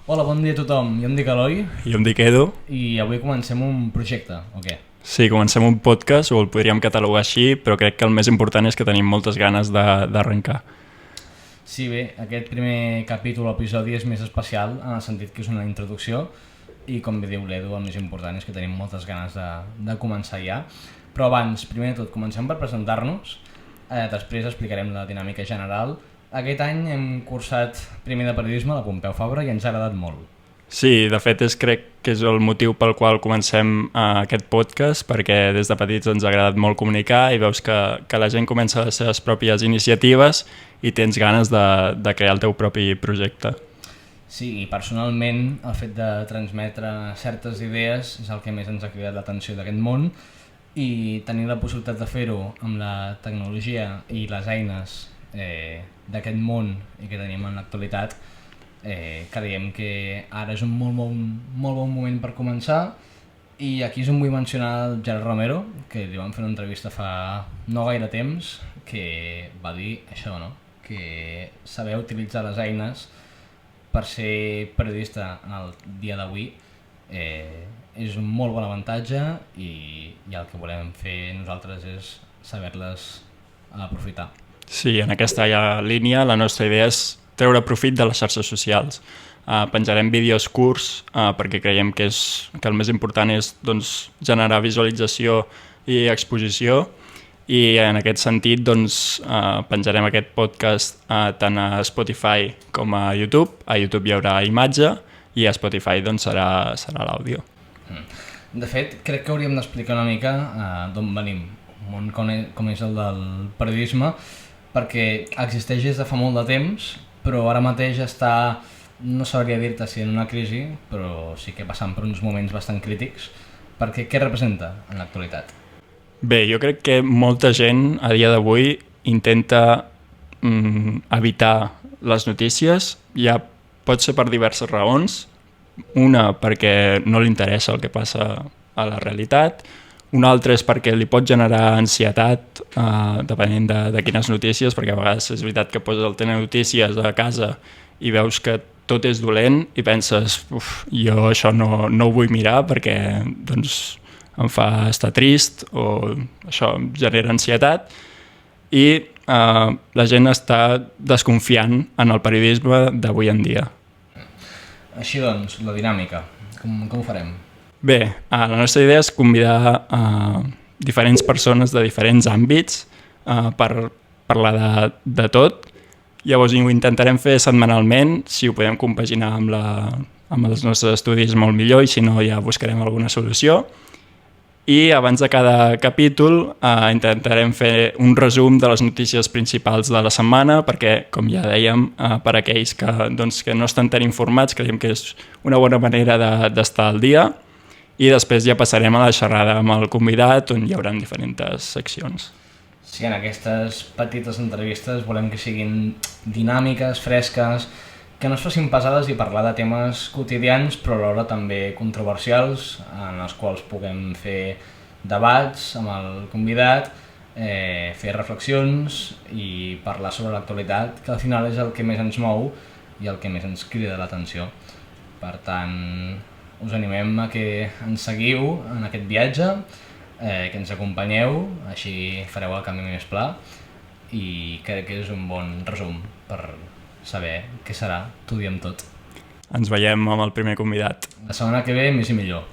Hola, bon dia a tothom. Jo em dic Eloi Jo em dic Edu. i avui comencem un projecte, o què? Sí, comencem un podcast, o el podríem catalogar així, però crec que el més important és que tenim moltes ganes d'arrencar. Sí, bé, aquest primer capítol o episodi és més especial en el sentit que és una introducció i, com bé diu l'Edu, el més important és que tenim moltes ganes de començar ja. Però abans, primer de tot, comencem per presentar-nos, després explicarem la dinàmica general. Aquest any hem cursat primer de periodisme a la Pompeu Fabra i ens ha agradat molt. Sí, de fet crec que és el motiu pel qual comencem aquest podcast, perquè des de petits ens ha agradat molt comunicar i veus que la gent comença les seves pròpies iniciatives i tens ganes de crear el teu propi projecte. Sí, i personalment el fet de transmetre certes idees és el que més ens ha cridat l'atenció d'aquest món, i tenir la possibilitat de fer-ho amb la tecnologia i les eines d'aquest món i que tenim en l'actualitat, creiem que ara és un molt bon moment per començar. I aquí és on vull mencionar el Gerard Romero, que li vam fer una entrevista fa no gaire temps, que va dir això, no? Que saber utilitzar les eines per ser periodista en el dia d'avui és un molt bon avantatge, i el que volem fer nosaltres és saber-les aprofitar. Sí, en aquesta línia la nostra idea és treure profit de les xarxes socials. Penjarem vídeos curts perquè creiem que el més important és generar visualització i exposició, i en aquest sentit penjarem aquest podcast tant a Spotify com a YouTube. A YouTube hi haurà imatge i a Spotify serà l'àudio. De fet, crec que hauríem d'explicar una mica d'on venim, un món com és el del periodisme, perquè existeix des de fa molt de temps, però ara mateix està, no sabria dir-te si en una crisi, però sí que passant per uns moments bastant crítics, perquè què representa en l'actualitat? Bé, jo crec que molta gent a dia d'avui intenta evitar les notícies. Ja pot ser per diverses raons. Una, perquè no li interessa el que passa a la realitat. Una altra és perquè li pot generar ansietat, depenent de quines notícies, perquè a vegades és veritat que poses el telenotícies a casa i veus que tot és dolent i penses, jo això no ho vull mirar perquè em fa estar trist, o això em genera ansietat, i la gent està desconfiant en el periodisme d'avui en dia. Així doncs, la dinàmica, com ho farem? Bé, la nostra idea és convidar diferents persones de diferents àmbits per parlar de tot. Llavors ho intentarem fer setmanalment. Si ho podem compaginar amb els nostres estudis molt millor, i si no ja buscarem alguna solució. I abans de cada capítol intentarem fer un resum de les notícies principals de la setmana, perquè, com ja dèiem, per a aquells que no estan tan informats, creiem que és una bona manera d'estar al dia. I després ja passarem a la xerrada amb el convidat, on hi haurà diferents seccions. Sí, en aquestes petites entrevistes volem que siguin dinàmiques, fresques, que no es facin pesades, i parlar de temes quotidians, però alhora també controversials, en els quals puguem fer debats amb el convidat, fer reflexions i parlar sobre l'actualitat, que al final és el que més ens mou i el que més ens crida l'atenció. Per tant, us animem a que ens seguiu en aquest viatge, que ens acompanyeu, així fareu el camí més pla, i crec que és un bon resum per saber què serà T'ho diem tot. Ens veiem amb el primer convidat. La setmana que ve més i millor.